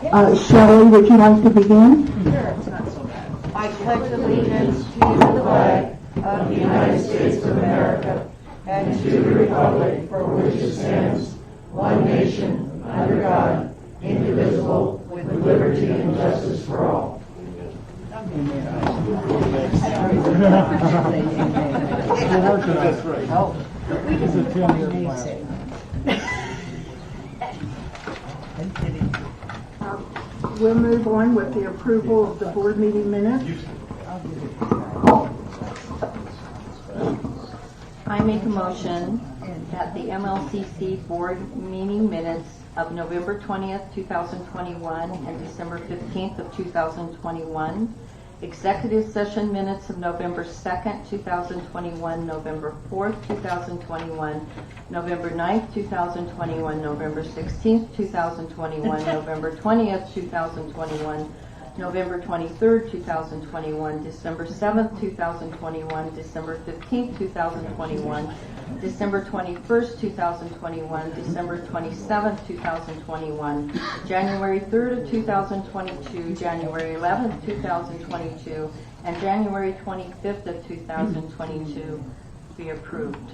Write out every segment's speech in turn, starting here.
Shelley, would you like to begin? Sure, it's not so bad. I pledge allegiance to the flag of the United States of America and to the republic for which it stands, one nation, under God, indivisible, with liberty and justice for all. We'll move on with the approval of the board meeting minutes. I make a motion that the MLCC board meeting minutes of November 20th, 2021 and December 15th of 2021, executive session minutes of November 2nd, 2021, November 4th, 2021, November 9th, 2021, November 16th, 2021, November 20th, 2021, November 23rd, 2021, December 7th, 2021, December 15th, 2021, December 21st, 2021, December 27th, 2021, January 3rd of 2022, January 11th, 2022, and January 25th of 2022 be approved.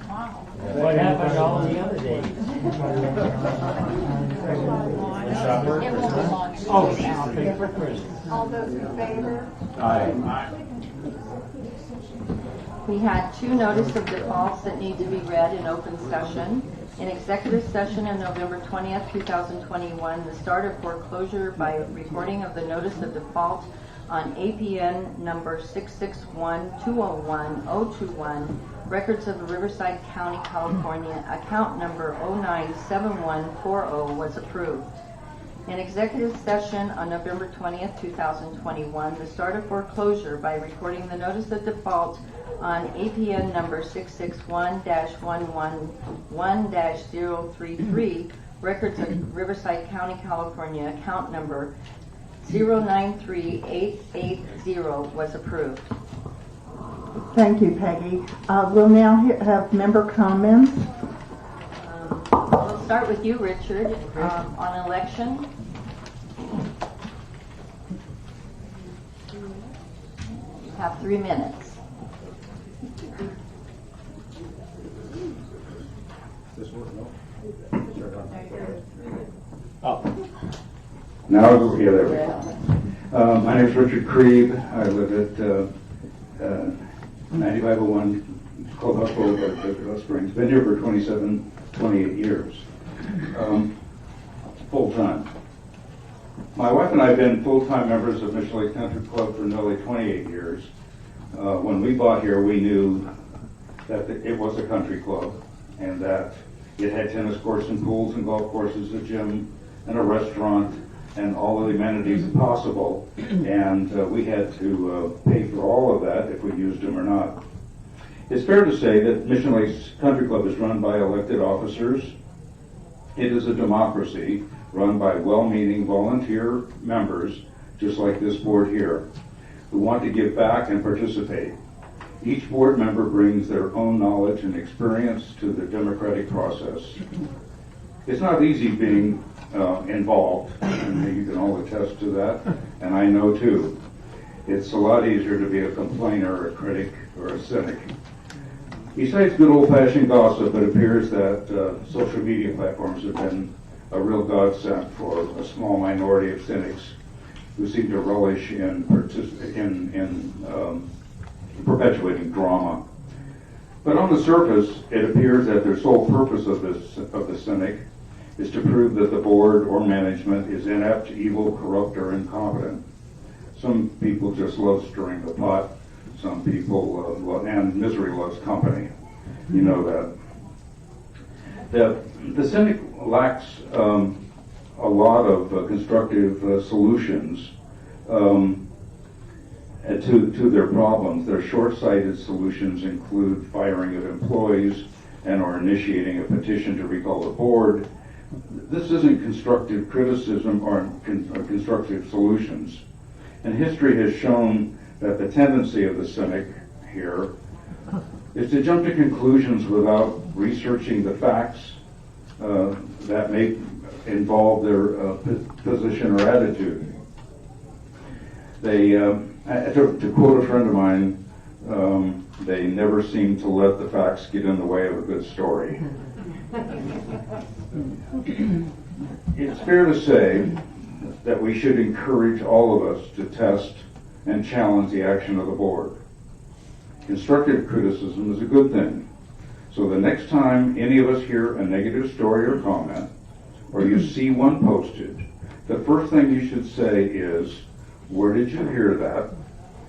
Wow. What happened all the other days? It will belong to Oh, us. I'll pay for Christmas. All those in favor? Aye. We had two notice of defaults that need to be read in open session. In executive session on November 20th, 2021, the start of foreclosure by recording of the notice of default on APN number 661-201-021, records of Riverside County, California, account number 097140 was approved. In executive session on November 20th, 2021, the start of foreclosure by recording the notice of default on APN number 661-111-033, records of Riverside County, California, account number 093880 was approved. Thank you, Peggy. We'll now have member comments. We'll start with you, Richard, on election. You have 3 minutes. Now we'll hear there. My name is Richard Krieb. I live at 9501 Clubhouse Boulevard, Hot Springs. Been here for 28 years, full-time. My wife and I have been full-time members of Mission Lake Country Club for nearly 28 years. When we bought here, we knew that it was a country club and that it had tennis courts and pools and golf courses, a gym and a restaurant and all of the amenities possible. And we had to pay for all of that if we used them or not. It's fair to say that Mission Lakes Country Club is run by elected officers. It is a democracy run by well-meaning volunteer members, just like this board here, who want to give back and participate. Each board member brings their own knowledge and experience to the democratic process. It's not easy being involved, and you can all attest to that, and I know too. It's a lot easier to be a complainer, a critic, or a cynic. Besides good old-fashioned gossip, it appears that social media platforms have been a real godsend for a small minority of cynics who seem to relish in perpetuating drama. But on the surface, it appears that their sole purpose of the cynic is to prove that the board or management is inept, evil, corrupt, or incompetent. Some people just love stirring the pot. Some people, and misery loves company. You know that. The cynic lacks a lot of constructive solutions to their problems. Their short-sighted solutions include firing of employees and or initiating a petition to recall the board. This isn't constructive criticism or constructive solutions. And history has shown that the tendency of the cynic here is to jump to conclusions without researching the facts that may involve their position or attitude. They, to quote a friend of mine, they never seem to let the facts get in the way of a good story. It's fair to say that we should encourage all of us to test and challenge the action of the board. Constructive criticism is a good thing. So the next time any of us hear a negative story or comment, or you see one posted, the first thing you should say is, where did you hear that?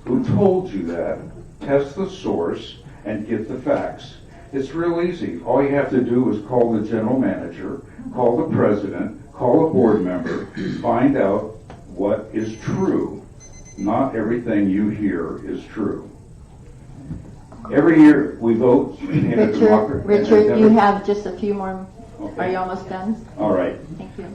Who told you that? Test the source and get the facts. It's real easy. All you have to do is call the general manager, call the president, call a board member, find out what is true. Not everything you hear is true. Every year we vote in a democracy. Richard, you have just a few more. Okay. Are you almost done? All right. Thank you.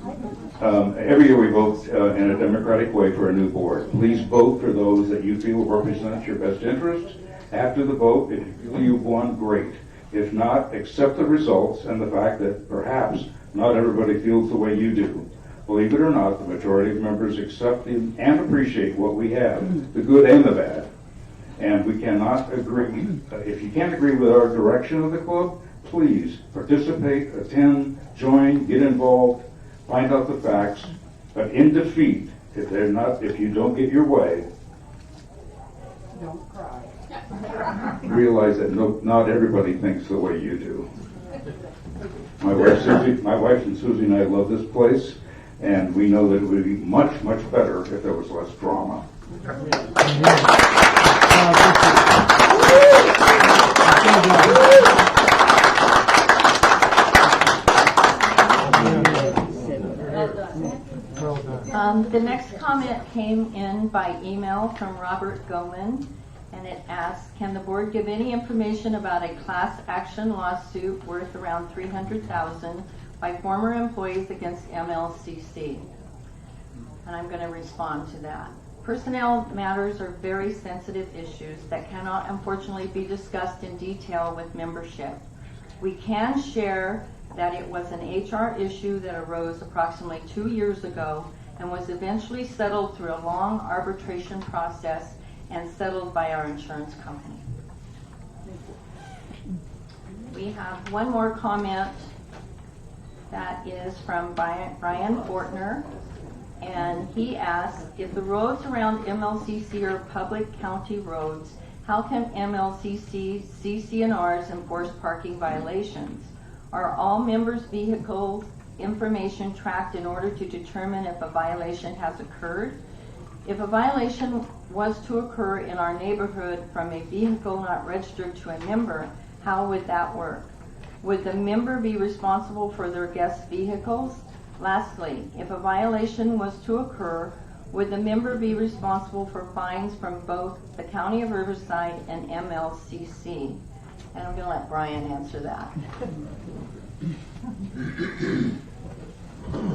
Every year we vote in a democratic way for a new board. Please vote for those that you feel represent your best interest. After the vote, if you feel you've won, great. If not, accept the results and the fact that perhaps not everybody feels the way you do. Believe it or not, the majority of members accept and appreciate what we have, the good and the bad. And we cannot agree. If you can't agree with our direction of the club, please participate, attend, join, get involved, find out the facts. But in defeat, if you don't get your way, Don't cry. realize that not everybody thinks the way you do. My wife and Susie and I love this place, and we know that it would be much, much better if there was less drama. The next comment came in by email from Robert Goman, and it asks, can the board give any information about a class action lawsuit worth around $300,000 by former employees against MLCC? And I'm going to respond to that. Personnel matters are very sensitive issues that cannot unfortunately be discussed in detail with membership. We can share that it was an HR issue that arose approximately 2 years ago and was eventually settled through a long arbitration process and settled by our insurance company. We have one more comment that is from Brian Fortner, and he asks, if the roads around MLCC are public county roads, how can MLCC CC&Rs enforce parking violations? Are all members' vehicles information tracked in order to determine if a violation has occurred? If a violation was to occur in our neighborhood from a vehicle not registered to a member, how would that work? Would the member be responsible for their guests' vehicles? Lastly, if a violation was to occur, would the member be responsible for fines from both the County of Riverside and MLCC? And I'm going to let Brian answer that.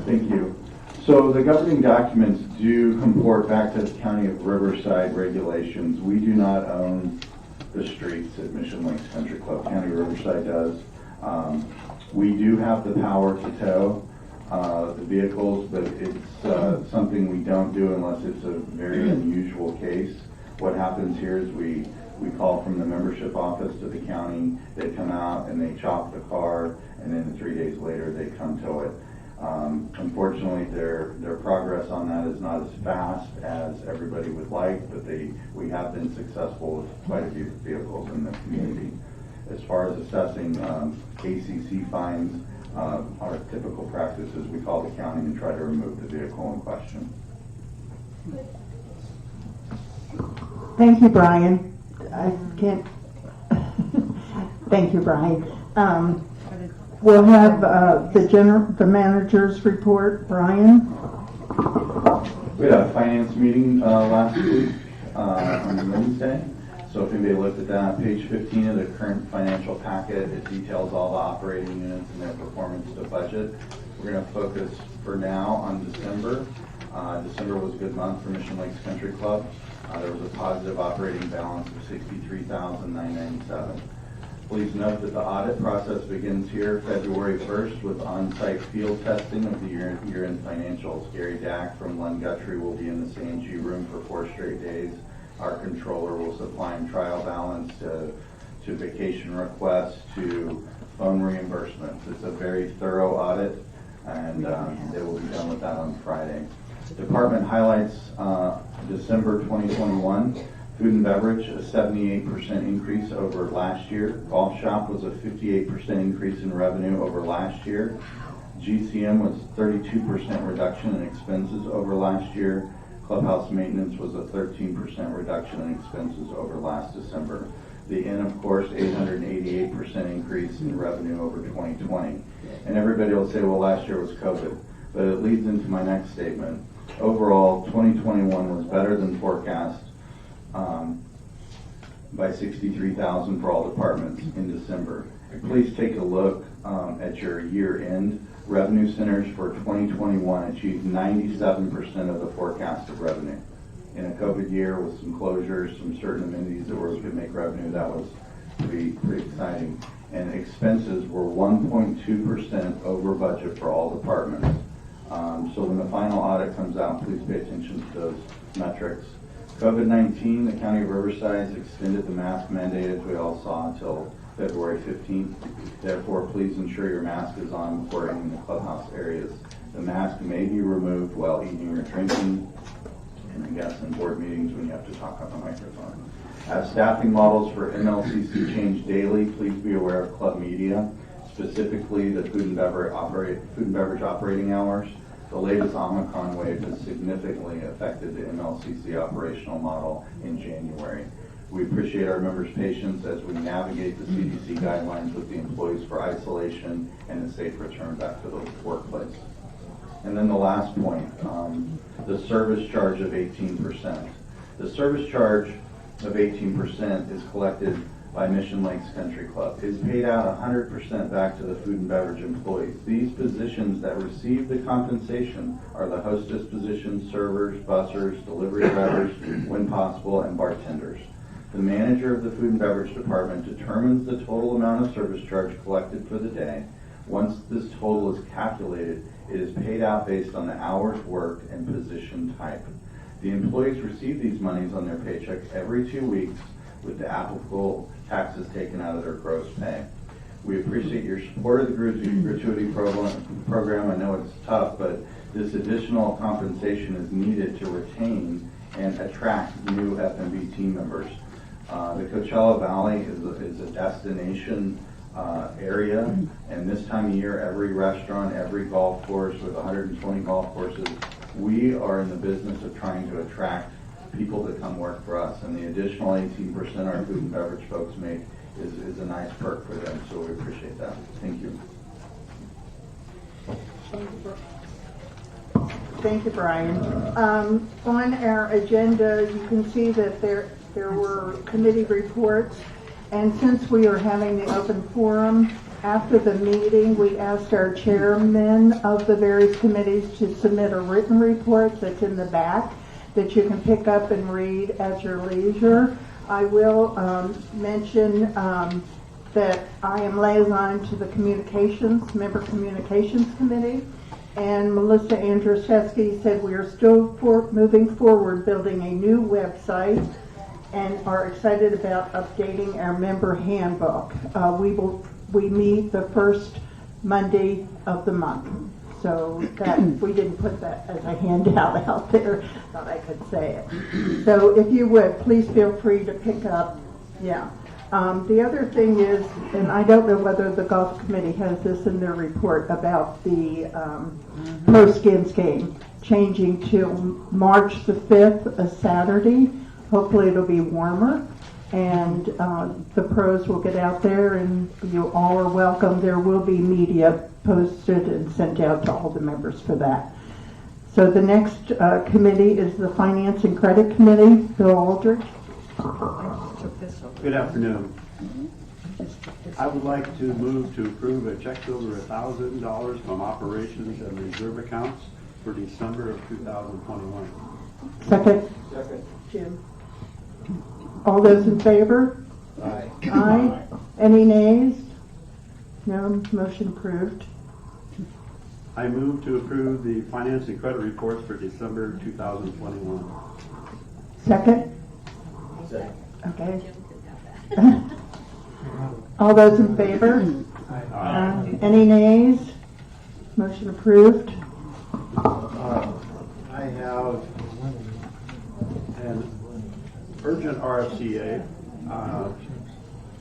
Thank you. So the governing documents do comport back to the County of Riverside regulations. We do not own the streets at Mission Lakes Country Club. County of Riverside does. We do have the power to tow the vehicles, but it's something we don't do unless it's a very unusual case. What happens here is we call from the membership office to the county. They come out and they chop the car, and then 3 days later they come tow it. Unfortunately, their progress on that is not as fast as everybody would like, but we have been successful with quite a few vehicles in the community. As far as assessing ACC fines, our typical practice is we call the county and try to remove the vehicle in question. Thank you, Brian. I can't. Thank you, Brian. We'll have the manager's report. Brian? We had a finance meeting last week on Wednesday. So if anybody looked at that, page 15 of the current financial packet, it details all the operating units and their performance to budget. We're going to focus for now on December. December was a good month for Mission Lakes Country Club. There was a positive operating balance of $63,997. Please note that the audit process begins here February 1st with on-site field testing of the year-end financials. Gary Dack from Lund Guthrie will be in the C&G room for 4 straight days. Our controller will supply trial balance to vacation requests to phone reimbursements. It's a very thorough audit, and they will be done with that on Friday. Department highlights December 2021. Food and beverage, a 78% increase over last year. Golf shop was a 58% increase in revenue over last year. GCM was 32% reduction in expenses over last year. Clubhouse maintenance was a 13% reduction in expenses over last December. The Inn, of course, 888% increase in revenue over 2020. And everybody will say, well, last year was COVID. But it leads into my next statement. Overall, 2021 was better than forecast by $63,000 for all departments in December. Please take a look at your year-end. Revenue centers for 2021 achieved 97% of the forecasted revenue. In a COVID year with some closures, some certain amenities that could make revenue, that was pretty exciting. And expenses were 1.2% over budget for all departments. So when the final audit comes out, please pay attention to those metrics. COVID-19, the County of Riverside has extended the mask mandate, as we all saw, until February 15th. Therefore, please ensure your mask is on before entering the clubhouse areas. The mask may be removed while eating or drinking, and I guess in board meetings when you have to talk on the microphone. As staffing models for MLCC change daily, please be aware of club media, specifically the food and beverage operating hours. The latest Omicron wave has significantly affected the MLCC operational model in January. We appreciate our members' patience as we navigate the CDC guidelines with the employees for isolation and a safe return back to the workplace. And then the last point, the service charge of 18%. The service charge of 18% is collected by Mission Lakes Country Club. It's paid out 100% back to the food and beverage employees. These positions that receive the compensation are the hostess positions, servers, bussers, delivery drivers, when possible, and bartenders. The manager of the food and beverage department determines the total amount of service charge collected for the day. Once this total is calculated, it is paid out based on the hours worked and position type. The employees receive these monies on their paycheck every 2 weeks with the applicable taxes taken out of their gross pay. We appreciate your support of the gratuity program. I know it's tough, but this additional compensation is needed to retain and attract new F&B team members. The Coachella Valley is a destination area, and this time of year, every restaurant, every golf course with 120 golf courses, we are in the business of trying to attract people to come work for us, and the additional 18% our food and beverage folks make is a nice perk for them, so we appreciate that. Thank you. Thank you, Brian. On our agenda, you can see that there were committee reports, and since we are having the open forum, after the meeting, we asked our chairmen of the various committees to submit a written report that's in the back that you can pick up and read at your leisure. I will mention that I am liaison to the Member Communications Committee, and Melissa Andrzejewski said we are still moving forward building a new website and are excited about updating our member handbook. We meet the first Monday of the month. So that we didn't put that as a handout out there, thought I could say it. So if you would, please feel free to pick up. Yeah. The other thing is, and I don't know whether the golf committee has this in their report about the post-skins game changing to March the 5th, a Saturday. Hopefully it'll be warmer, and the pros will get out there, and you all are welcome. There will be media posted and sent out to all the members for that. So the next committee is the Finance and Credit Committee. Bill Alder. Good afternoon. I would like to move to approve a check over $1,000 from operations and reserve accounts for December of 2021. Second. Jim. All those in favor? Aye. Aye. Any nays? No, motion approved. I move to approve the finance and credit reports for December 2021. Second? Second. Okay. All those in favor? Any nays? Motion approved. I have an urgent RFCA.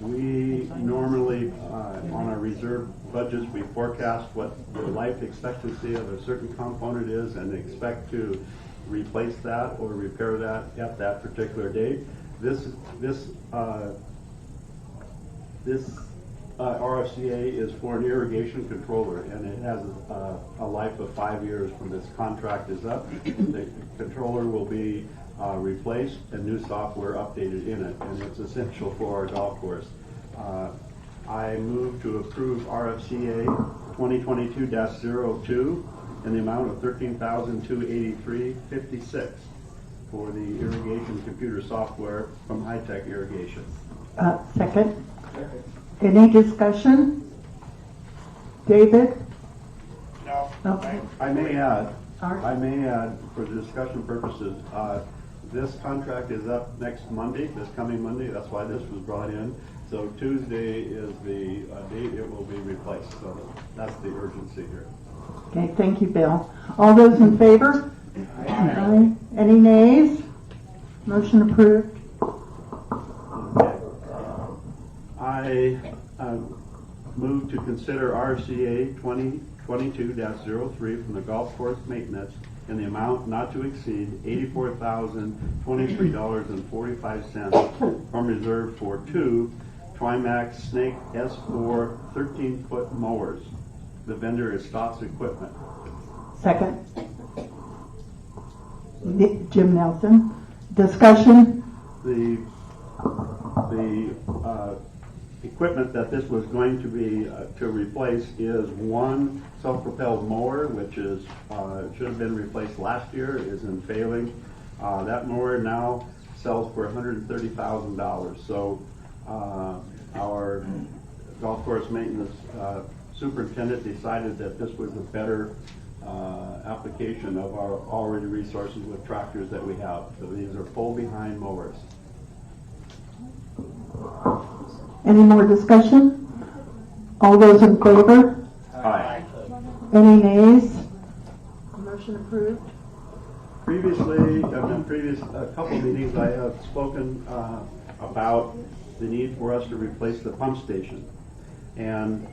We normally, on our reserve budgets, we forecast what the life expectancy of a certain component is and expect to replace that or repair that at that particular date. This RFCA is for an irrigation controller, and it has a life of 5 years when this contract is up. The controller will be replaced and new software updated in it, and it's essential for our golf course. I move to approve RFCA 2022-02 in the amount of $13,283.56 for the irrigation computer software from High Tech Irrigation. Second. Any discussion? David? No. Okay. I may add, Art? for discussion purposes, this contract is up next Monday, this coming Monday. That's why this was brought in. So Tuesday is the date it will be replaced. So that's the urgency here. Okay, thank you, Bill. All those in favor? Aye. Any nays? Motion approved. Okay. I move to consider RCA 2022-03 from the golf course maintenance in the amount not to exceed $84,023.45 from reserve for two Trimax Snake S4 13-foot mowers. The vendor is Stotts Equipment. Second. Jim Nelson. Discussion? The equipment that this was going to be to replace is one self-propelled mower, which is should have been replaced last year, is in failing. That mower now sells for $130,000. So our golf course maintenance superintendent decided that this was a better application of our already resources with tractors that we have. So these are pull-behind mowers. Any more discussion? All those in favor? Aye. Any nays? Motion approved. Previously, in a couple of meetings, I have spoken about the need for us to replace the pump station. And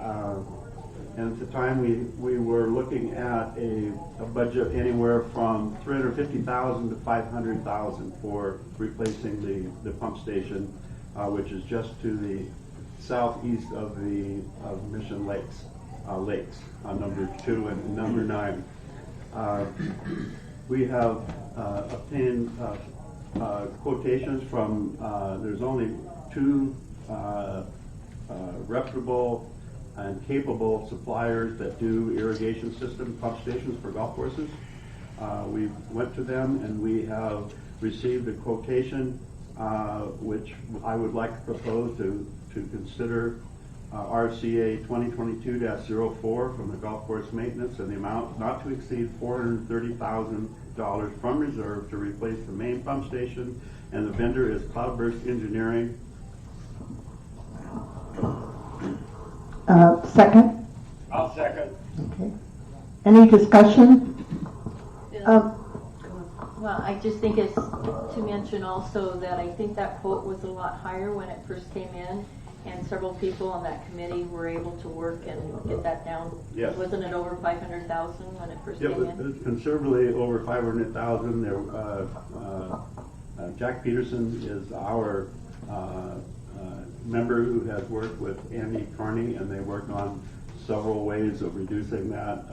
at the time, we were looking at a budget anywhere from $350,000 to $500,000 for replacing the pump station, which is just to the southeast of Mission Lakes, number 2 and number 9. We have obtained quotations from, there's only 2 reputable and capable suppliers that do irrigation system pump stations for golf courses. We went to them and we have received a quotation which I would like to propose to consider RCA 2022-04 from the golf course maintenance in the amount not to exceed $430,000 from reserve to replace the main pump station, and the vendor is Cloudburst Engineering. Second. I'll second. Okay. Any discussion? Well, I just think it's to mention also that I think that quote was a lot higher when it first came in, and several people on that committee were able to work and get that down. Yes. Wasn't it over 500,000 when it first Yeah, came it in? was considerably over 500,000. There, Jack Peterson is our member who has worked with Andy Carney, and they worked on several ways of reducing that,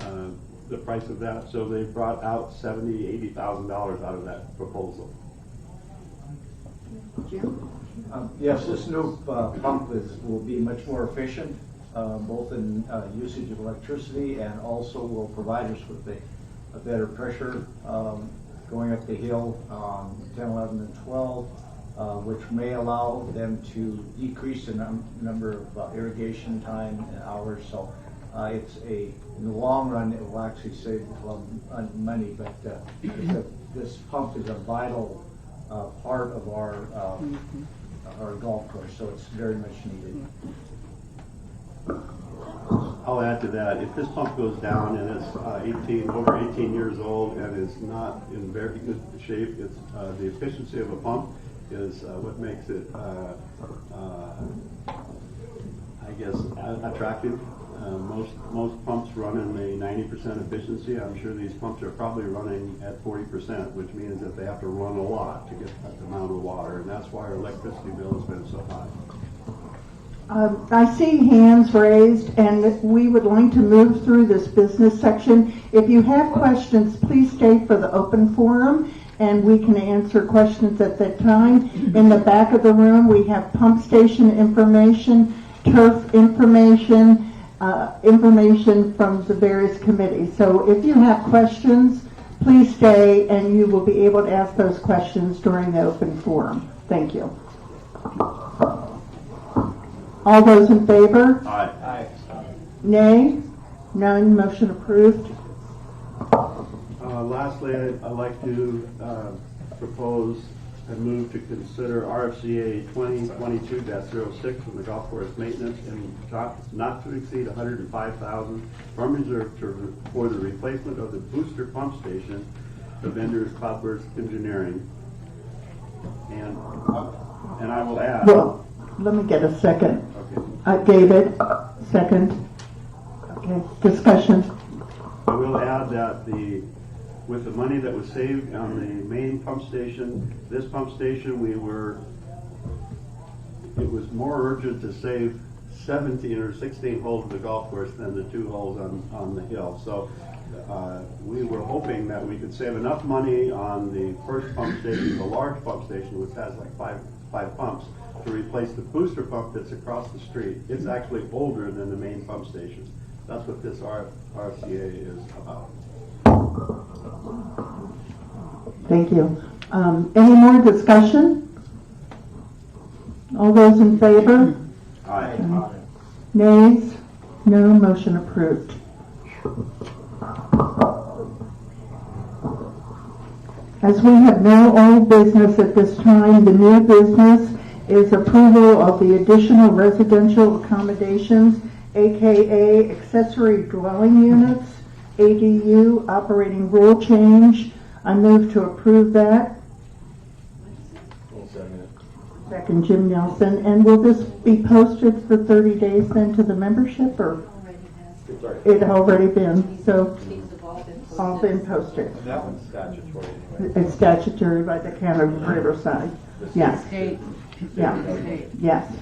the price of that. So they brought out $70,000, $80,000 out of that proposal. Jim? Yes, this new pump will be much more efficient, both in usage of electricity, and also will provide us with a better pressure going up the hill on 10, 11, and 12. which may allow them to decrease the number of irrigation time and hours. So in the long run, it will actually save the club money, but this pump is a vital part of our golf course, so it's very much needed. I'll add to that. If this pump goes down and it's over 18 years old and is not in very good shape, it's the efficiency of a pump is what makes it, I guess, attractive. Most pumps run in the 90% efficiency. I'm sure these pumps are probably running at 40%, which means that they have to run a lot to get that amount of water, and that's why our electricity bill has been so high. I see hands raised, and we would like to move through this business section. If you have questions, please stay for the open forum, and we can answer questions at that time. In the back of the room, we have pump station information, turf information, information from the various committees. So if you have questions, please stay, and you will be able to ask those questions during the open forum. Thank you. All those in favor? Aye. Nay? None. Motion approved. Lastly, I'd like to propose and move to consider RFCA 2022-06 from the golf course maintenance and not to exceed $105,000 from reserve for the replacement of the booster pump station. The vendor is Cloudburst Engineering. And I will add. Well, let me get a second. Okay. David, second. Okay, discussion. I will add that with the money that was saved on the main pump station, this pump station, it was more urgent to save 17 or 16 holes of the golf course than the 2 holes on the hill. So we were hoping that we could save enough money on the first pump station, the large pump station, which has like five pumps, to replace the booster pump that's across the street. It's actually older than the main pump station. That's what this RFCA is about. Thank you. Any more discussion? All those in favor? Aye. Nays? No. Motion approved. As we have no old business at this time, the new business is approval of the additional residential accommodations, aka accessory dwelling units, ADU operating rule change. I move to approve that. Second, Jim Nelson. And will this be posted for 30 days then to the membership, or it already been? So all been posted. And that one's statutory anyway. It's statutory by the county of Riverside. Yes. Yeah. Yes.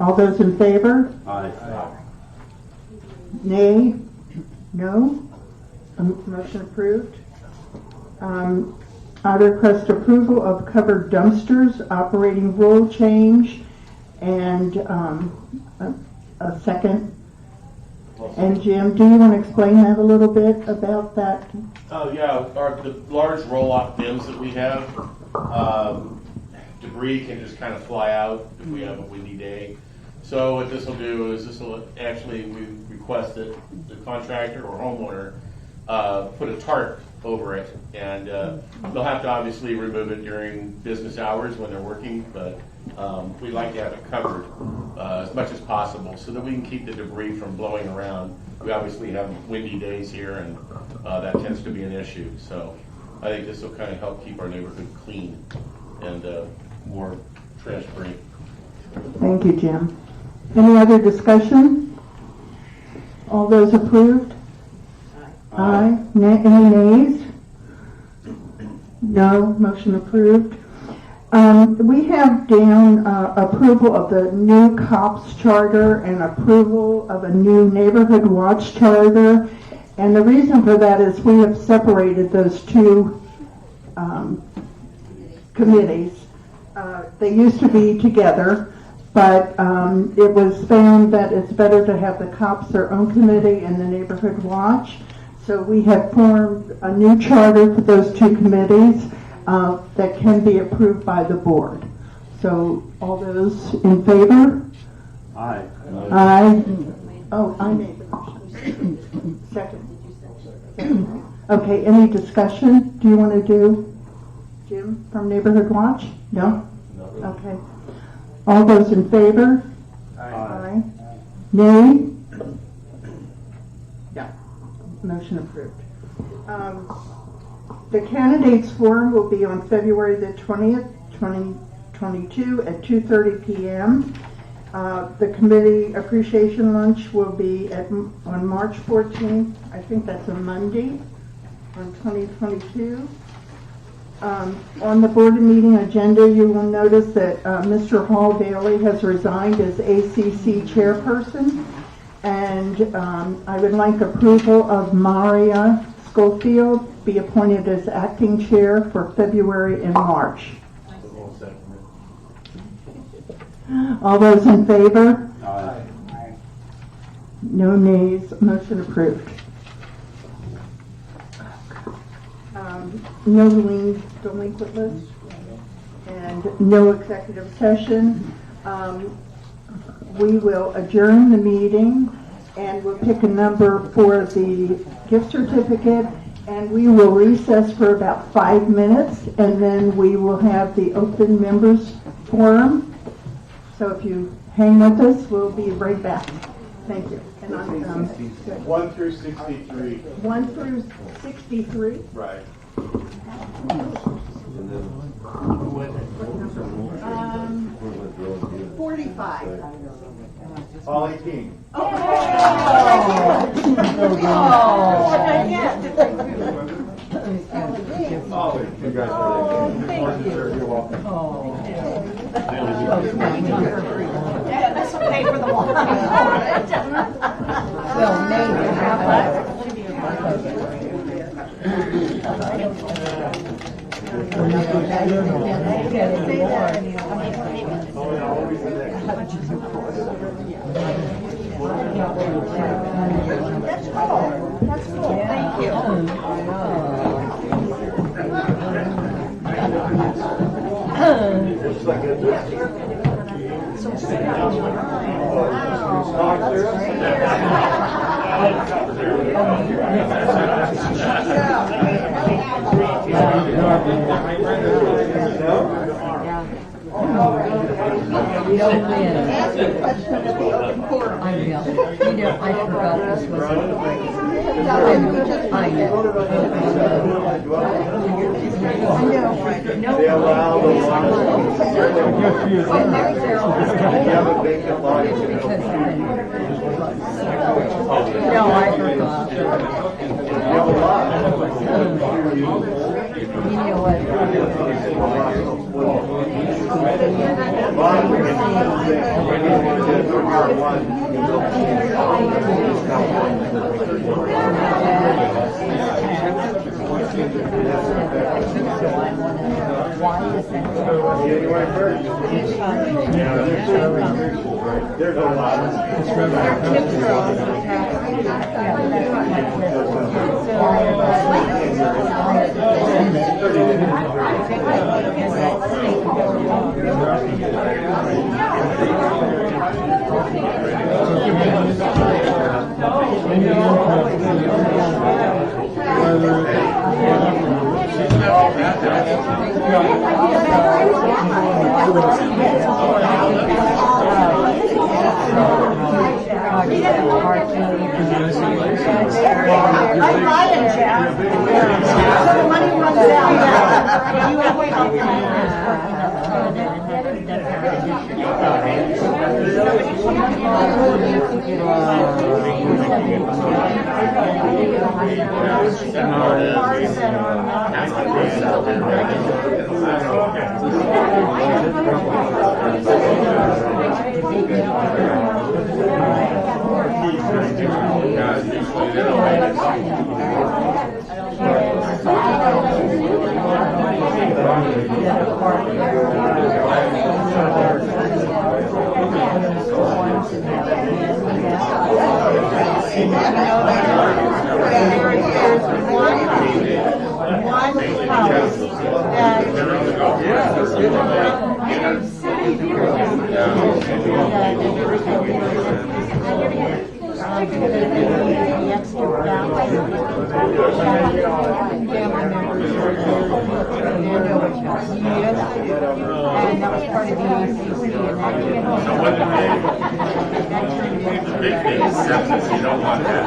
All those in favor? Aye. Nay? No? Motion approved. I request approval of covered dumpsters, operating rule change, and a second. And Jim, do you want to explain that a little bit about that? Oh, yeah, the large roll-off bins that we have, debris can just kind of fly out if we have a windy day. So what this will do is we request that the contractor or homeowner put a tarp over it, and they'll have to obviously remove it during business hours when they're working, but we like to have it covered as much as possible so that we can keep the debris from blowing around. We obviously have windy days here, and that tends to be an issue. So I think this will kind of help keep our neighborhood clean and more trash-free. Thank you, Jim. Any other discussion? All those approved? Aye. Any nays? No. Motion approved. We have down approval of the new COPS charter and approval of a new neighborhood watch charter. And the reason for that is we have separated those two committees. They used to be together, but it was found that it's better to have the COPS their own committee and the neighborhood watch. So we have formed a new charter for those two committees. that can be approved by the board. So all those in favor? Aye. Aye. Oh, I made the motion. Second. Okay, any discussion? Do you want to do, Jim, from Neighborhood Watch? No? Okay. All those in favor? Aye. Nay? Yeah. Motion approved. The candidates forum will be on February the 20th, 2022 at 2:30 p.m. The committee appreciation lunch will be on March 14th. I think that's a Monday on 2022. On the board meeting agenda, you will notice that Mr. Hall Bailey has resigned as ACC chairperson, and I would like approval of Maria Schofield be appointed as acting chair for February and March. All those in favor? Aye. No nays. Motion approved. No delinquent list and no executive session. We will adjourn the meeting and we'll pick a number for the gift certificate, and we will recess for about 5 minutes, and then we will have the open members forum. So if you hang with us, we'll be right back. Thank you. And I'm 1 through 63. 1 through 63. Right. 45. All 18. You're welcome. Yeah, this will pay for the wine. Well, maybe. That's cool. That's cool. Thank you. Ask a question at the open forum. I will. You know, I forgot this was a break. I know. They allow the law. You have a vacant lot. No, I forgot. You have a lot. You know what? January 1st. There's a lot. I'm buying, Jeff. So the money runs out. You have to help One And that was part of the ACC, and that The big thing is sepsis, you don't want that.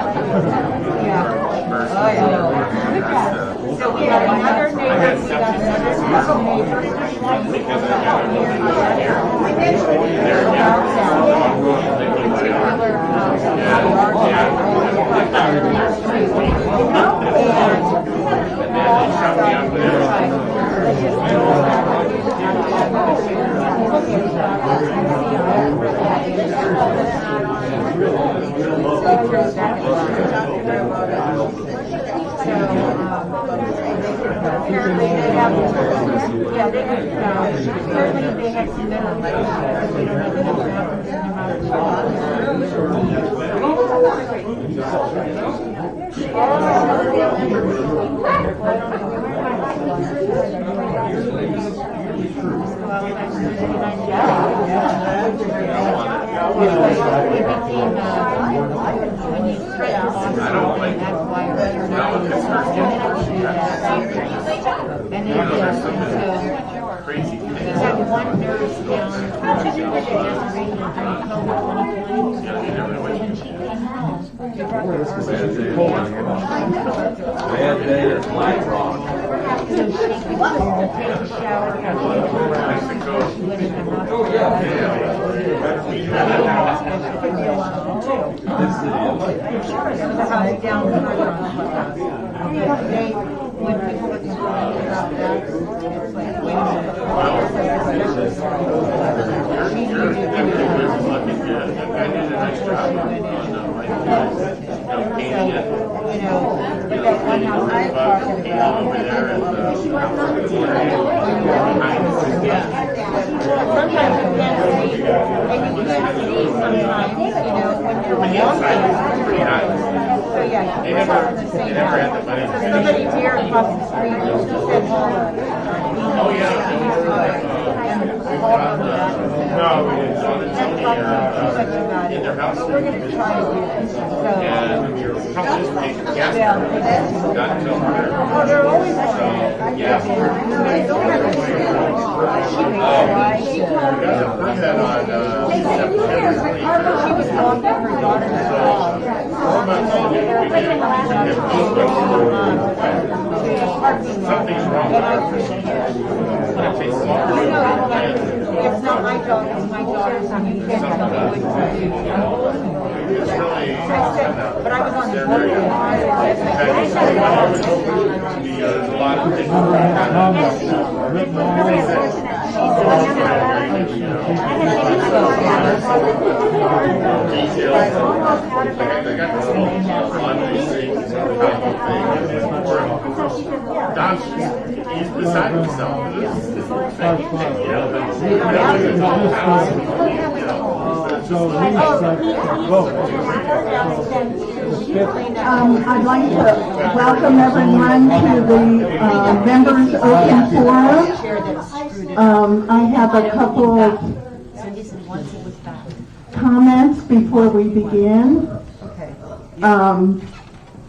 So we had another neighbor, we got another neighbor. Because I Apparently they have, yeah, they have, apparently they have some mineral because we don't have enough I don't like it. No, it's and then, crazy thing. we had one nurse down, just reading during COVID 2020. Bad day is light wrong. So she would take a shower. Oh, yeah. Down further on the house. They, when people would talk about that, it's like, wait a I did a nice job on my painting it. you know, we got one house I was talking about. Over there and Sometimes you can't see, and you can't see sometimes, you know, when you're the inside was pretty high. so yeah, They we're never, in the they same never had house. the money. So somebody here across the street, she said, Oh, yeah. No, we didn't. So the Tony, in their house. We're gonna try to do this, so. And your house is paid for gas. Not until her. Oh, they're always. Yeah. She had on, She was walking her daughter's dog. something's wrong with her. It takes longer. It's not my dog, it's my daughter's, and you can't tell me what to do. It's really, But I was on the board. there's a lot of things. Details. I got this little laundry thing, Don's he's beside himself. This whole thing, you know, I'd like to welcome everyone to the members open forum. I have a couple of comments before we begin.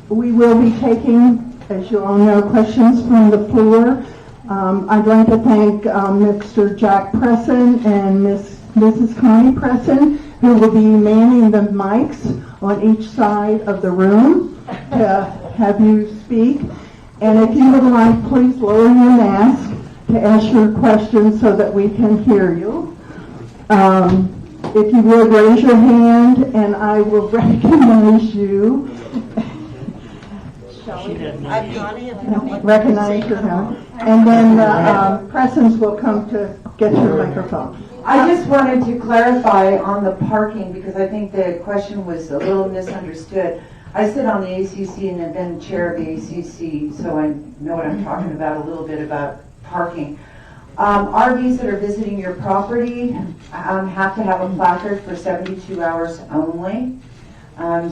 We will be taking, as you all know, questions from the floor. I'd like to thank Mr. Jack Presson and Mrs. Connie Presson, who will be manning the mics on each side of the room to have you speak. And if you would like, please lower your mask to ask your questions so that we can hear you. If you would, raise your hand and I will recognize you. I'm Connie, if you don't want to Recognize your hand. And then the Pressons will come to get your microphone. I just wanted to clarify on the parking because I think the question was a little misunderstood. I sit on the ACC and have been chair of the ACC, so I know what I'm talking about a little bit about parking. RVs that are visiting your property have to have a placard for 72 hours only.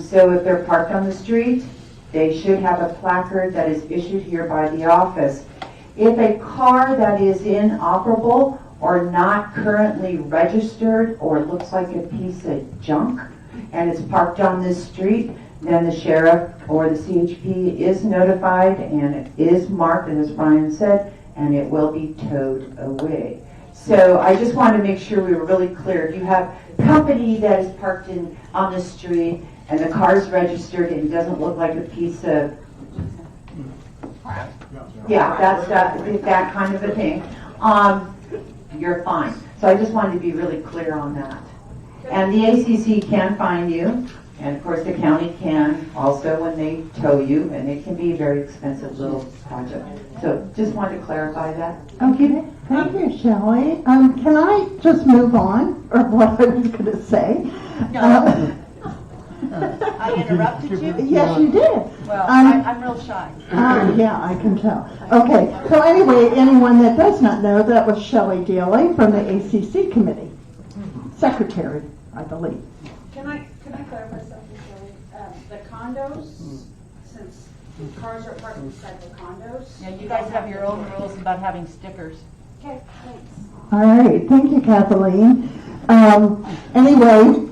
So if they're parked on the street, they should have a placard that is issued here by the office. If a car that is inoperable or not currently registered or looks like a piece of junk and it's parked on this street, then the sheriff or the CHP is notified and it is marked, as Brian said, and it will be towed away. So I just wanted to make sure we were really clear. If you have company that is parked on the street and the car is registered and it doesn't look like a piece of, yeah, that's that kind of a thing, you're fine. So I just wanted to be really clear on that. And the ACC can fine you, and of course the county can also when they tow you, and it can be a very expensive little project. So just wanted to clarify that. Okay, thank you, Shelley. Can I just move on, or what I was going to say? I interrupted you? Yes, you did. Well, I'm real shy. Yeah, I can tell. Okay, so anyway, anyone that does not know, that was Shelley Daly from the ACC committee, secretary, I believe. Can I clarify something, Shelley? The condos, since cars are parked inside the condos. Yeah, you guys have your own rules about having stickers. Okay, thanks. All right, thank you, Kathleen. Anyway,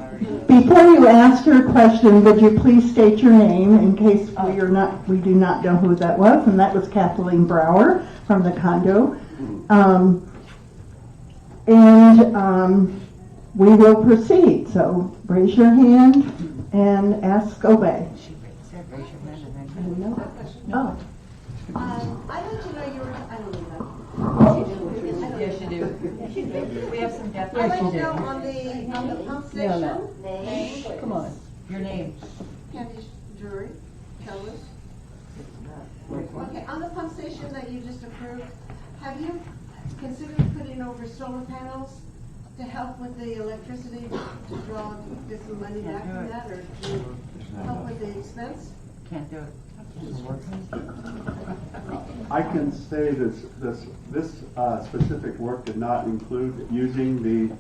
before you ask your question, would you please state your name in case we do not know who that was, and that was Kathleen Brower from the condo. We will proceed. So raise your hand and ask away. Oh. I'd like to know I don't know that. Yes, you do. We have some deaf. I'd like to know on the pump station. Name. Come on. Your name. Candy Drury, Kellis. Okay, on the pump station that you just approved, have you considered putting over solar panels to help with the electricity to get some money back from that, or to help with the expense? Can't do it. I can say this specific work did not include using the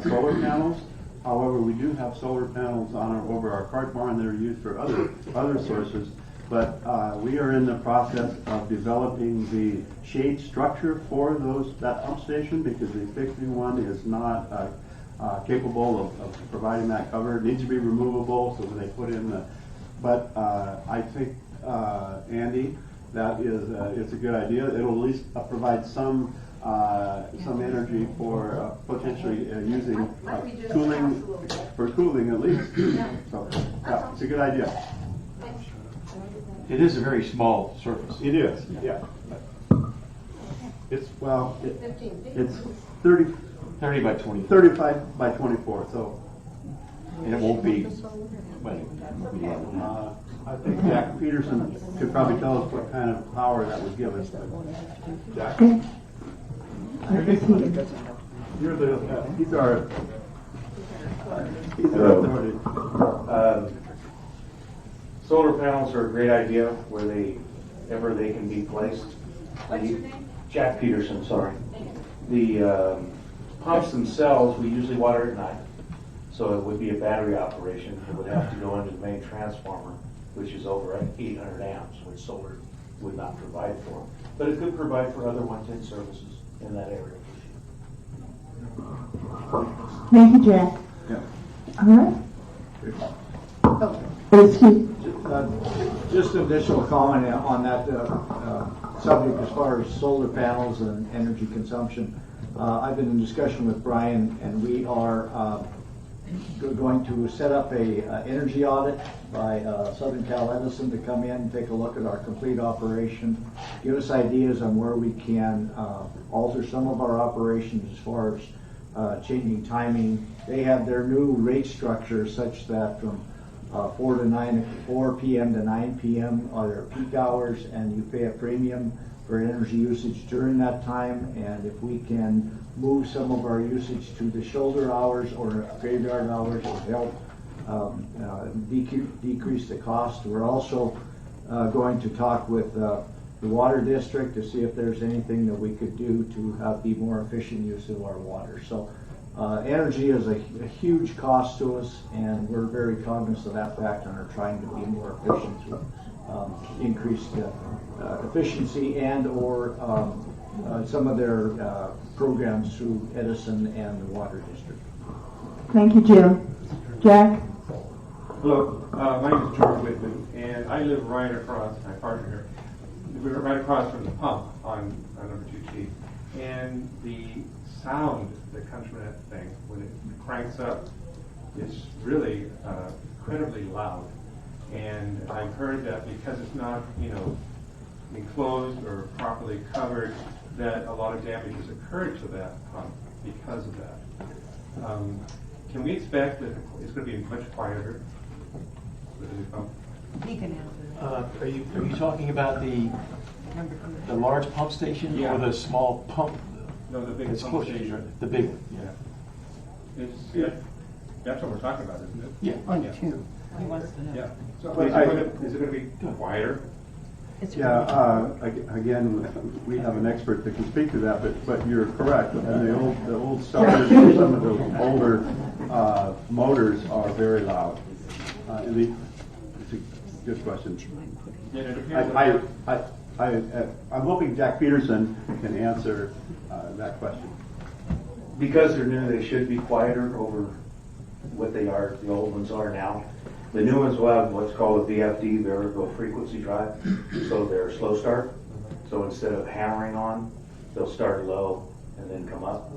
solar panels. However, we do have solar panels over our cart barn that are used for other sources. But we are in the process of developing the shade structure for that pump station, because the existing one is not capable of providing that cover. It needs to be removable, so when they put in the. But I think, Andy, that it's a good idea. It'll at least provide some energy for potentially using cooling at least. So yeah, it's a good idea. It is a very small surface. It is, yeah. It's 30 by 20. 35 by 24, so. And it won't be, I think Jack Peterson could probably tell us what kind of power that would give us. Jack? He's our authority. Solar panels are a great idea wherever they can be placed. What's your name? Jack Peterson, sorry. The pumps themselves, we usually water at night, so it would be a battery operation. It would have to go into the main transformer, which is over at 800 amps, which solar would not provide for. But it could provide for other 110 services in that area. Thank you, Jack. Yeah. All right. Just an additional comment on that subject as far as solar panels and energy consumption. I've been in discussion with Brian, and we are going to set up a energy audit by Southern Cal Edison to come in and take a look at our complete operation, give us ideas on where we can alter some of our operations as far as changing timing. They have their new rate structure such that from 4 p.m. to 9 p.m. are their peak hours, and you pay a premium for energy usage during that time. And if we can move some of our usage to the shoulder hours or graveyard hours, it will help decrease the cost. We're also going to talk with the water district to see if there's anything that we could do to be more efficient use of our water. So energy is a huge cost to us, and we're very cognizant of that fact and are trying to be more efficient through increased efficiency and/or some of their programs through Edison and the Water District. Thank you, Jim. Jack? Hello, my name is George Whitman, and I live right across, my partner here, we're right across from the pump on number 2T. And the sound that comes from that thing, when it cranks up, is really incredibly loud. And I've heard that because it's not, enclosed or properly covered, that a lot of damage has occurred to that pump because of that. Can we expect that it's going to be much quieter with the new pump? He can answer Are you talking about the large pump station or the small pump? No, the big It's pump closer to station. the big one. Yeah. That's what we're talking about, isn't it? Yeah. On two. He wants to know. Yeah. So Well, is it going to be quieter? Yeah, again, we have an expert that can speak to that, but you're correct. And the old starters, some of the older motors are very loud. It's a good question. Yeah, it depends. I'm hoping Jack Peterson can answer that question. Because they're new, they should be quieter over what they are, the old ones are now. The new ones will have what's called a VFD, variable frequency drive, so they're slow start. So instead of hammering on, they'll start low and then come up.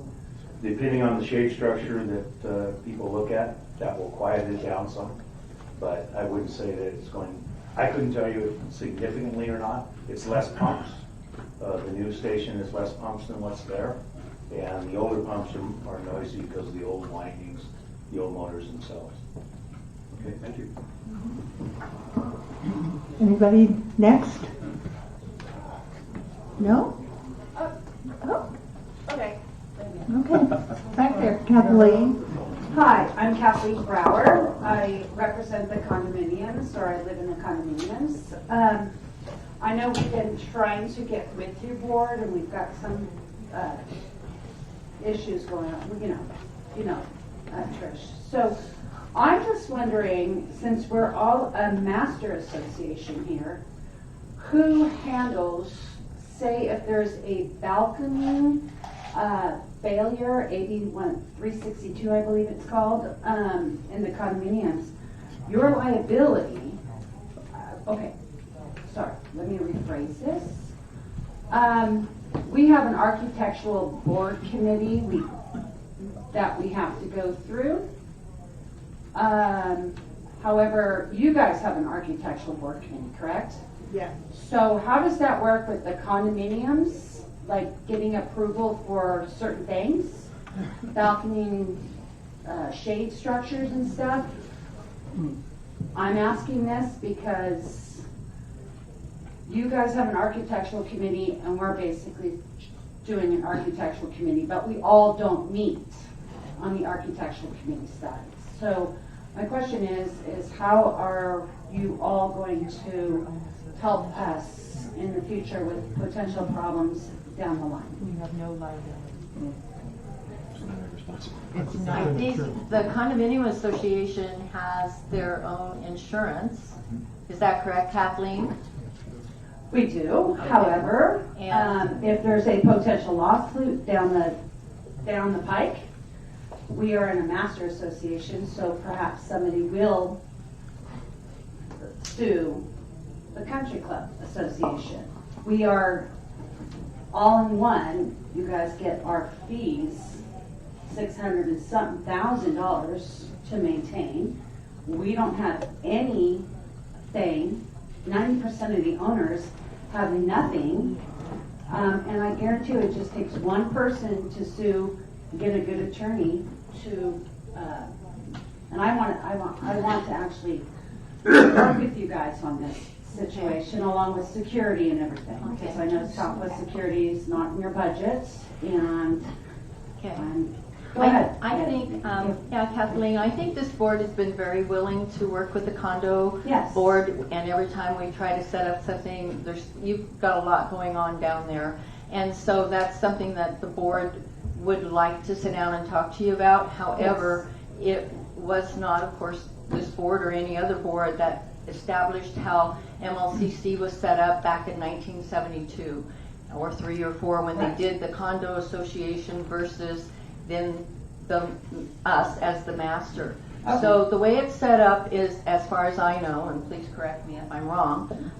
Depending on the shade structure that people look at, that will quiet it down some. But I wouldn't say that it's going, I couldn't tell you if significantly or not. It's less pumps. The new station is less pumps than what's there. And the older pumps are noisy because of the old windings, the old motors themselves. Okay, thank you. Anybody next? No? Oh, Okay. okay. Back there, Kathleen. Hi, I'm Kathleen Brower. I represent the condominiums, or I live in the condominiums. I know we've been trying to get with your board, and we've got some issues going on. Trish. So I'm just wondering, since we're all a master association here, who handles, say, if there's a balcony failure, AB 362, I believe it's called, in the condominiums, your liability, okay, sorry, let me rephrase this. We have an architectural board committee that we have to go through. However, you guys have an architectural board committee, correct? Yeah. So how does that work with the condominiums? Like getting approval for certain things? Balcony, shade structures and stuff? I'm asking this because you guys have an architectural committee and we're basically doing an architectural committee, but we all don't meet on the architectural committee side. So my question is how are you all going to help us in the future with potential problems down the line? We have no liability. I think the condominium association has their own insurance. Is that correct, Kathleen? We do, however, if there's a potential lawsuit down the pike, we are in a master association, so perhaps somebody will sue the country club association. We are all in one. You guys get our fees, $600 and something thousand to maintain. We don't have anything. 90% of the owners have nothing, and I guarantee you it just takes one person to sue, get a good attorney to, and I want to actually work with you guys on this situation along with security and everything, because I know Southwest Security is not in your budget, and go ahead. I think, Kathleen, I think this board has been very willing to work with the condo board, and every time we try to set up something, you've got a lot going on down there, and so that's something that the board would like to sit down and talk to you about. However, it was not, of course, this board or any other board that established how MLCC was set up back in 1972, or 3 or 4, when they did the condo association versus then us as the master. Okay. So the way it's set up is, as far as I know, and please correct me if I'm wrong,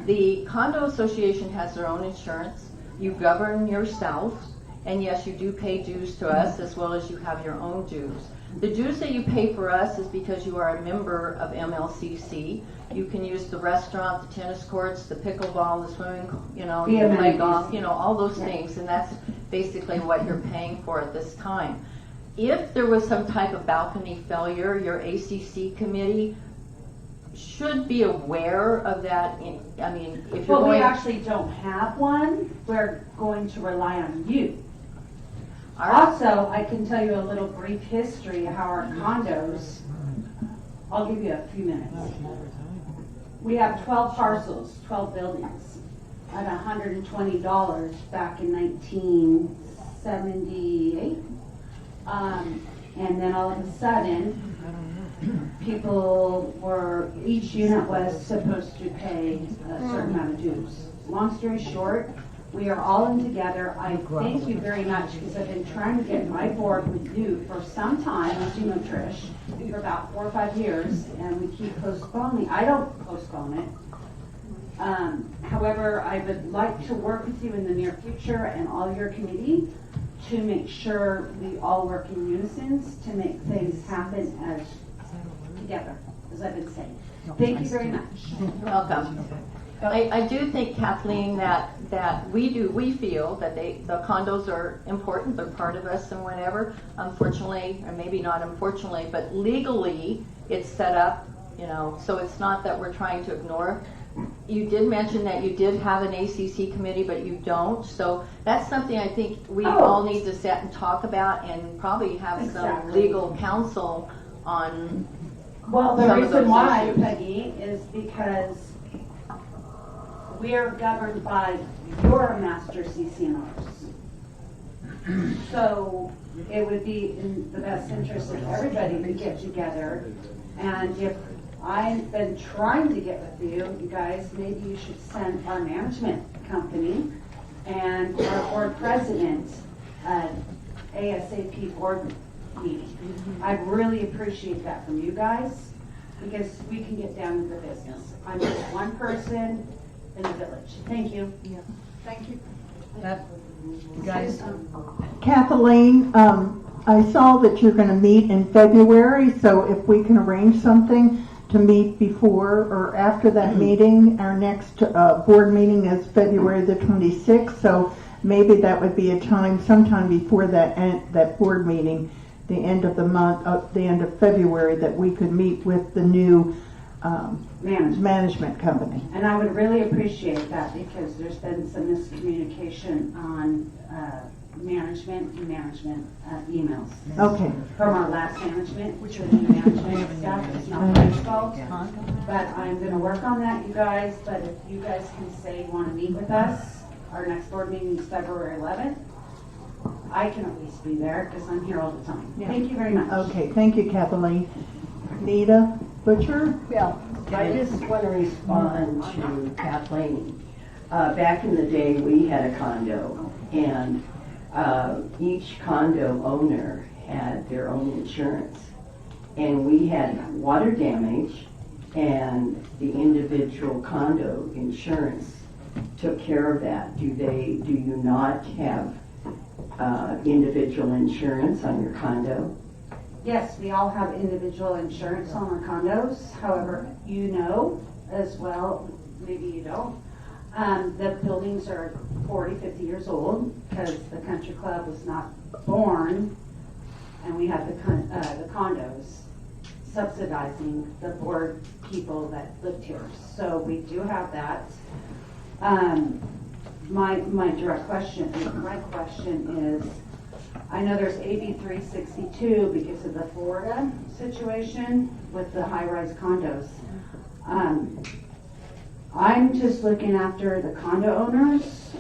the condo association has their own insurance. You govern yourself, and yes, you do pay dues to us as well as you have your own dues. The dues that you pay for us is because you are a member of MLCC. You can use the restaurant, the tennis courts, the pickleball, the swimming, you know, you can play golf, you know, all those things, and that's basically what you're paying for at this time. If there was some type of balcony failure, your ACC committee should be aware of that. I mean, if you're Well, we going... actually don't have one. We're going to rely on you. Also, I can tell you a little brief history of how our condos, I'll give you a few minutes. We have 12 parcels, 12 buildings, at $120 back in 1978. And then all of a sudden, each unit was supposed to pay a certain amount of dues. Long story short, we are all in together. I thank you very much because I've been trying to get my board with you for some time, as you know, Trish, for about 4 or 5 years, and we keep postponing. I don't postpone it. However, I would like to work with you in the near future and all your committee to make sure we all work in unison to make things happen as together, as I've been saying. Thank you very much. You're welcome. I do think, Kathleen, that we feel that the condos are important, they're part of us and whatever. Unfortunately, or maybe not unfortunately, but legally it's set up, you know, so it's not that we're trying to ignore. You did mention that you did have an ACC committee, but you don't. So that's something I think we all need to sit and talk about and probably have some legal counsel on. Well, the reason why, Peggy, is because we are governed by your master CCNRs. So it would be in the best interest of everybody to get together. And if I've been trying to get with you guys, maybe you should send our management company and our board president an ASAP board meeting. I'd really appreciate that from you guys because we can get down to the business. I'm just one person in the village. Thank you. Yeah. Thank you. Guys, Kathleen, I saw that you're going to meet in February, so if we can arrange something to meet before or after that meeting. Our next board meeting is February the 26th, so maybe that would be a time sometime before that board meeting, the end of the month, the end of February, that we could meet with the new management company. And I would really appreciate that because there's been some miscommunication on management emails. Okay. From our last management, which was the management stuff. It's not my fault. But I'm going to work on that, you guys. But if you guys can say you want to meet with us, our next board meeting is February 11th. I can at least be there because I'm here all the time. Yeah. Thank you very much. Okay, thank you, Kathleen. Nita Butcher? Yeah, I just want to respond to Kathleen. Back in the day, we had a condo, and each condo owner had their own insurance. And we had water damage, and the individual condo insurance took care of that. Do you not have individual insurance on your condo? Yes, we all have individual insurance on our condos. However, you know as well, maybe you don't, the buildings are 40, 50 years old because the country club was not born, and we have the condos subsidizing the board people that lived here. So we do have that. My direct question, my question is, I know there's AB 362 because of the Florida situation with the high-rise condos. I'm just looking after the condo owners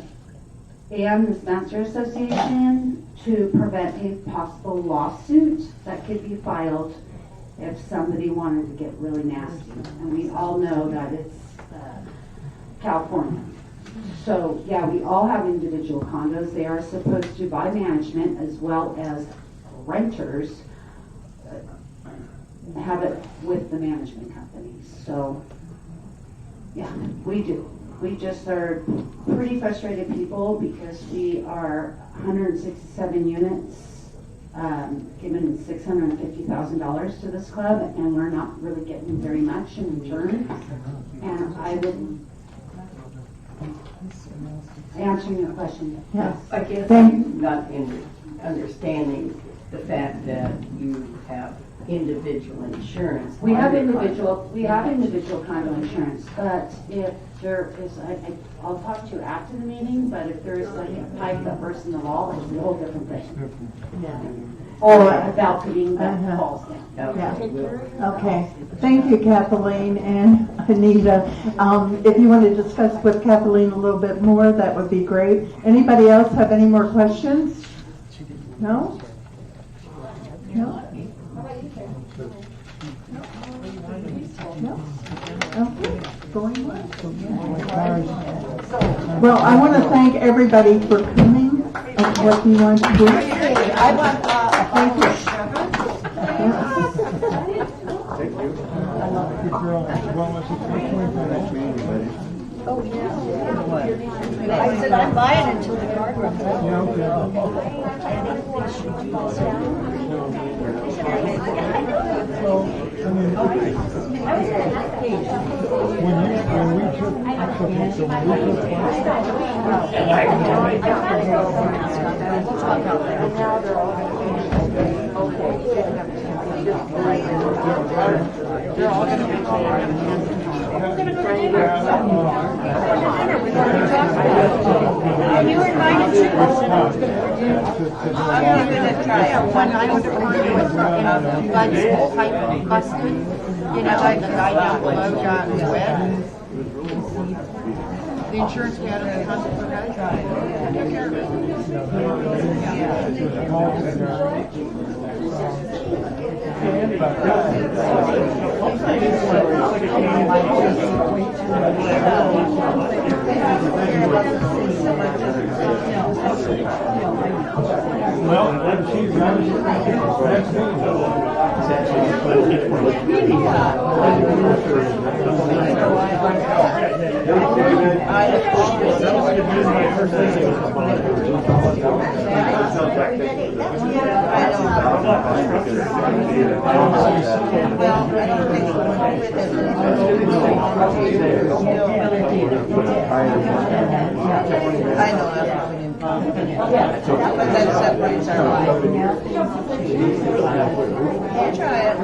and this master association to prevent a possible lawsuit that could be filed if somebody wanted to get really nasty. And we all know that it's California. So, yeah, we all have individual condos. They are supposed to, by management as well as renters, have it with the management companies. So, yeah, we do. We just are pretty frustrated people because we are 167 units, giving $650,000 to this club, and we're not really getting very much in return. And I would, answering your question, yes. I guess I'm not understanding the fact that you have individual insurance. We have individual condo insurance, but if there is, I'll talk to you after the meeting, but if there is like a pipe that bursts in the wall, it's a whole different thing. Or a balcony that falls down. Okay, thank you, Kathleen and Anita. If you want to discuss with Kathleen a little bit more, that would be great. Anybody else have any more questions? No? No? No? Okay, going well. Well, I want to thank everybody for coming. What do you want to do? I want Thank you. Oh, yeah. I said I'm buying until the card runs They're all going to be you invited to? I'm going to try a 100 Bud's pipe busted. You know, like the guy down below got wet. The insurance guy doesn't have to provide. Take care of but that separates our life. Try it.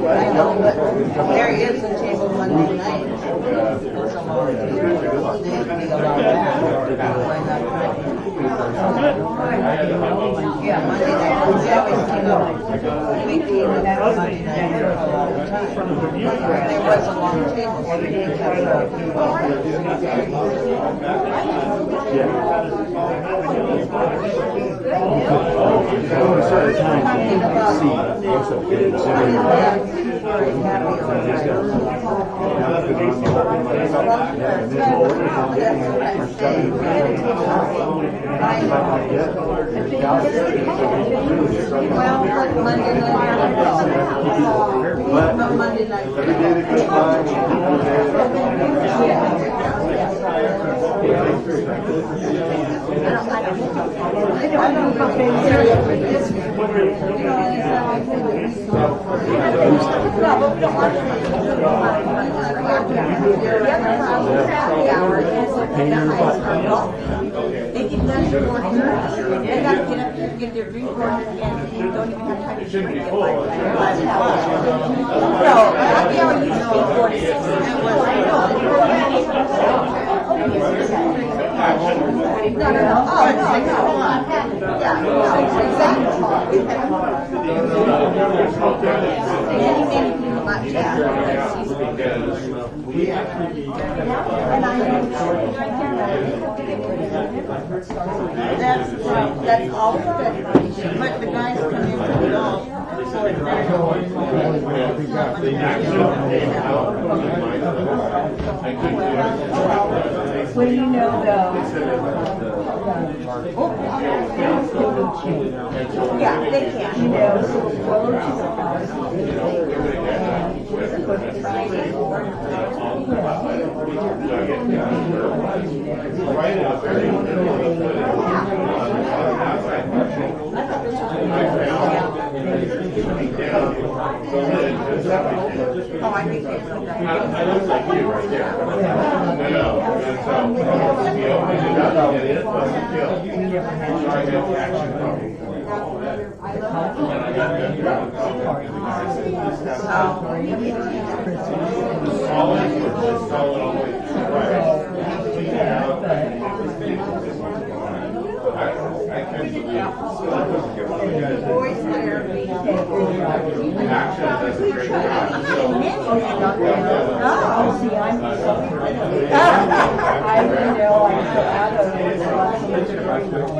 I know, but there is a table Monday night. Yeah, Monday night. We always keep up. We keep that Monday night here all the time. There was a long table, so we didn't have well, like Monday night. Every day that goes They keep letting you work. They gotta get up there, get their drink ordered, and you don't even have time to drink it like 5 hours. No, I know you speak 46. No. Oh, no, I know. Yeah, exactly. Many people not That's all good. But the guys come in with it all. Well, you know, yeah, they can. You know, so go to the house. Oh, I think it's okay. I look like you right there. I know. And so, you open it up, and it wasn't killed. So I got action copy. Solid, or just solid all the way through. Right. Clean it out. I can't believe it. Boys therapy. Action does a great job. Oh, see, I'm so, I know, I'm so out of it.